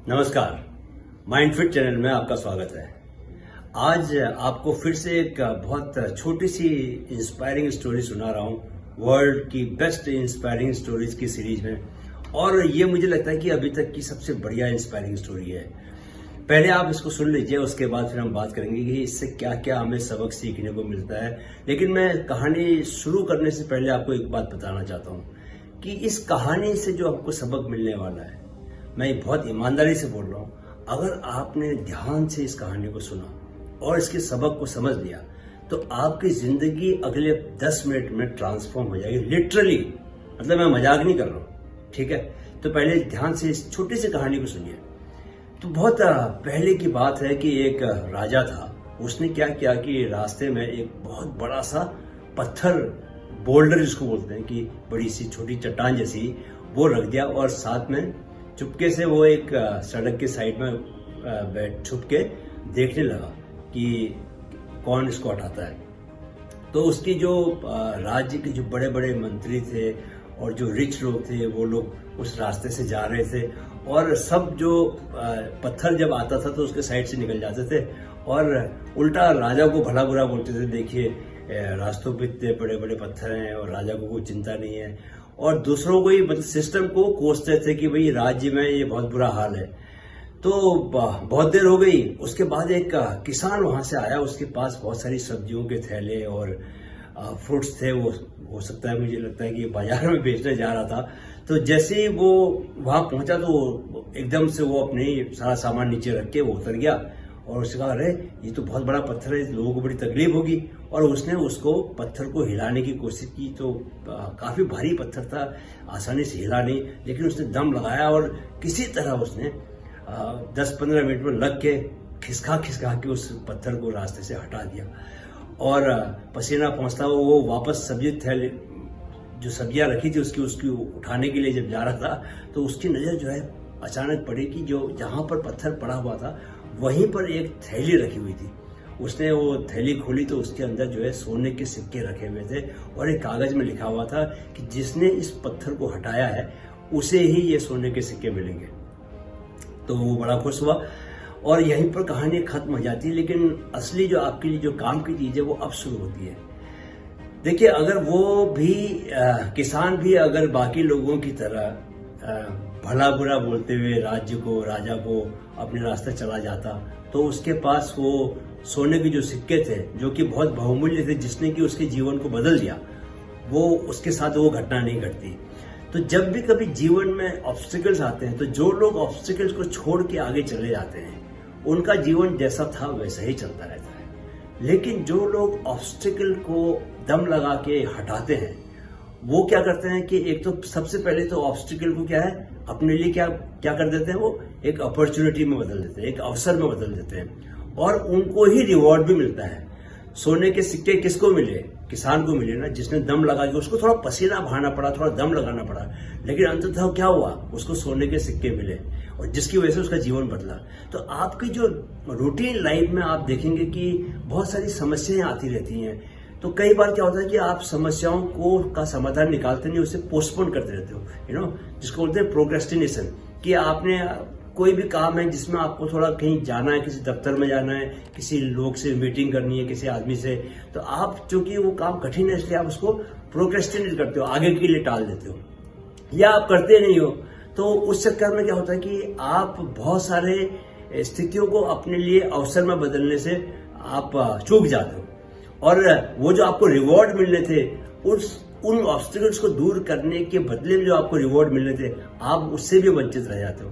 नमस्कार, माइंडफिट चैनल में आपका स्वागत है। आज आपको फिर से एक बहुत छोटी सी इंस्पायरिंग स्टोरी सुना रहा हूँ वर्ल्ड की बेस्ट इंस्पायरिंग स्टोरीज की सीरीज में, और ये मुझे लगता है कि अभी तक की सबसे बढ़िया इंस्पायरिंग स्टोरी है। पहले आप इसको सुन लीजिए, उसके बाद फिर हम बात करेंगे कि इससे क्या क्या हमें सबक सीखने को मिलता है। लेकिन मैं कहानी शुरू करने से पहले आपको एक बात बताना चाहता हूँ कि इस कहानी से जो आपको सबक मिलने वाला है, मैं बहुत ईमानदारी से बोल रहा हूँ, अगर आपने ध्यान से इस कहानी को सुना और इसके सबक को समझ लिया तो आपकी जिंदगी अगले 10 मिनट में ट्रांसफॉर्म हो जाएगी, लिटरली। मतलब मैं मजाक नहीं कर रहा हूँ, ठीक है। तो पहले ध्यान से इस छोटी सी कहानी को सुनिए। तो बहुत पहले की बात है कि एक राजा था। उसने क्या किया कि रास्ते में एक बहुत बड़ा सा पत्थर, बोल्डर जिसको बोलते हैं, कि बड़ी सी छोटी चट्टान जैसी, वो रख दिया और साथ में चुपके से वो एक सड़क के साइड में छुप के देखने लगा कि कौन इसको हटाता है। तो उसकी जो राज्य के जो बड़े बड़े मंत्री थे और जो रिच लोग थे, वो लोग उस रास्ते से जा रहे थे, और सब जो पत्थर जब आता था तो उसके साइड से निकल जाते थे और उल्टा राजा को भला बुरा बोलते थे, देखिए रास्तों पे इतने बड़े बड़े पत्थर हैं और राजा को कोई चिंता नहीं है। और दूसरों को ही, मतलब सिस्टम को कोसते थे कि भाई राज्य में ये बहुत बुरा हाल है। तो बहुत देर हो गई। उसके बाद एक किसान वहां से आया। उसके पास बहुत सारी सब्जियों के थैले और फ्रूट्स थे। वो हो सकता है, मुझे लगता है कि बाजार में बेचने जा रहा था। तो जैसे ही वो वहां पहुंचा तो एकदम से वो अपने सारा सामान नीचे रख के वो उतर गया और उसने कहा, अरे ये तो बहुत बड़ा पत्थर है, लोगों को बड़ी तकलीफ होगी। और उसने उसको पत्थर को हिलाने की कोशिश की तो काफी भारी पत्थर था, आसानी से हिला नहीं। लेकिन उसने दम लगाया और किसी तरह उसने 10-15 मिनट में लग के खिसका के उस पत्थर को रास्ते से हटा दिया। और पसीना पहुंचता हुआ वो वापस जो सब्जियां रखी थी उसकी उठाने के लिए जब जा रहा था, तो उसकी नजर जो है अचानक पड़ी कि जो जहां पर पत्थर पड़ा हुआ था वहीं पर एक थैली रखी हुई थी। उसने वो थैली खोली तो उसके अंदर जो है सोने के सिक्के रखे हुए थे और एक कागज में लिखा हुआ था कि जिसने इस पत्थर को हटाया है उसे ही ये सोने के सिक्के मिलेंगे। तो वो बड़ा खुश हुआ और यहीं पर कहानी खत्म हो जाती है। लेकिन असली जो आपके लिए जो काम की चीज है वो अब शुरू होती है। देखिए, अगर वो भी किसान भी अगर बाकी लोगों की तरह भला बुरा बोलते हुए राजा को अपने रास्ते चला जाता, तो उसके पास वो सोने के जो सिक्के थे, जो कि बहुत बहुमूल्य थे, जिसने कि उसके जीवन को बदल दिया, वो उसके साथ वो घटना नहीं घटती। तो जब भी कभी जीवन में ऑब्स्टिकल्स आते हैं, तो जो लोग ऑब्स्टिकल्स को छोड़ के आगे चले जाते हैं, उनका जीवन जैसा था वैसा ही चलता रहता है। लेकिन जो लोग ऑब्स्टिकल को दम लगा के हटाते हैं, वो क्या करते हैं कि एक तो सबसे पहले तो ऑब्स्टिकल को क्या है, अपने लिए क्या कर देते हैं, वो एक अपॉर्चुनिटी में बदल देते हैं, एक अवसर में बदल देते हैं, और उनको ही रिवॉर्ड भी मिलता है। सोने के सिक्के किसको मिले? किसान को मिले ना, जिसने दम लगा के, उसको थोड़ा पसीना बहाना पड़ा, थोड़ा दम लगाना पड़ा, लेकिन अंततः क्या हुआ, उसको सोने के सिक्के मिले और जिसकी वजह से उसका जीवन बदला। तो आपकी जो रूटीन लाइफ में आप देखेंगे कि बहुत सारी समस्याएं आती रहती हैं। तो कई बार क्या होता है कि आप समस्याओं का समाधान निकालते नहीं, उसे पोस्टपोन करते रहते हो, जिसको बोलते हैं प्रोक्रेस्टिनेशन। कि आपने कोई भी काम है जिसमें आपको थोड़ा कहीं जाना है, किसी दफ्तर में जाना है, किसी लोग से मीटिंग करनी है, किसी आदमी से, तो आप चूंकि वो काम कठिन है इसलिए आप उसको प्रोक्रेस्टिनेट करते हो, आगे के लिए टाल देते हो, या आप करते नहीं हो। तो उस चक्कर में क्या होता है कि आप बहुत सारे स्थितियों को अपने लिए अवसर में बदलने से आप चूक जाते हो, और वो जो आपको रिवॉर्ड मिलने थे, उन ऑब्स्टिकल्स को दूर करने के बदले में जो आपको रिवॉर्ड मिलने थे, आप उससे भी वंचित रह जाते हो।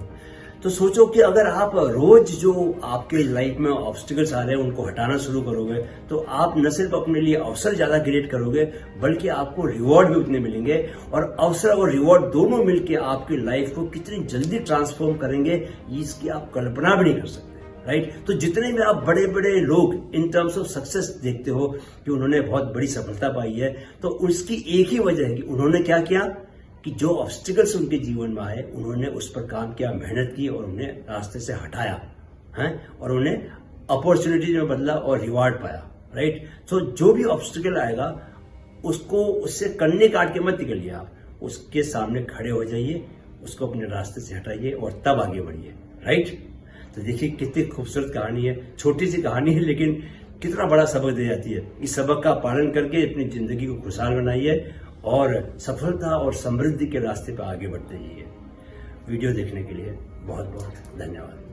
तो सोचो कि अगर आप रोज जो आपके लाइफ में ऑब्स्टिकल्स आ रहे हैं उनको हटाना शुरू करोगे, तो आप न सिर्फ अपने लिए अवसर ज्यादा क्रिएट करोगे, बल्कि आपको रिवॉर्ड भी उतने मिलेंगे। और अवसर और रिवॉर्ड दोनों मिलकर आपकी लाइफ को कितनी जल्दी ट्रांसफॉर्म करेंगे, इसकी आप कल्पना भी नहीं कर सकते, राइट। तो जितने भी आप बड़े बड़े लोग इन टर्म्स ऑफ सक्सेस देखते हो कि उन्होंने बहुत बड़ी सफलता पाई है, तो उसकी एक ही वजह है कि उन्होंने क्या किया कि जो ऑब्स्टिकल्स उनके जीवन में आए, उन्होंने उस पर काम किया, मेहनत की और उन्हें रास्ते से हटाया है, और उन्हें अपॉर्चुनिटी में बदला और रिवार्ड पाया, राइट। तो जो भी ऑब्स्टिकल आएगा उससे कन्ने काट के मत निकलिए, आप उसके सामने खड़े हो जाइए, उसको अपने रास्ते से हटाइए और तब आगे बढ़िए। राइट। तो देखिए कितनी खूबसूरत कहानी है, छोटी सी कहानी है लेकिन कितना बड़ा सबक दे जाती है। इस सबक का पालन करके अपनी जिंदगी को खुशहाल बनाइए और सफलता और समृद्धि के रास्ते पर आगे बढ़ते जाइए। वीडियो देखने के लिए बहुत बहुत धन्यवाद।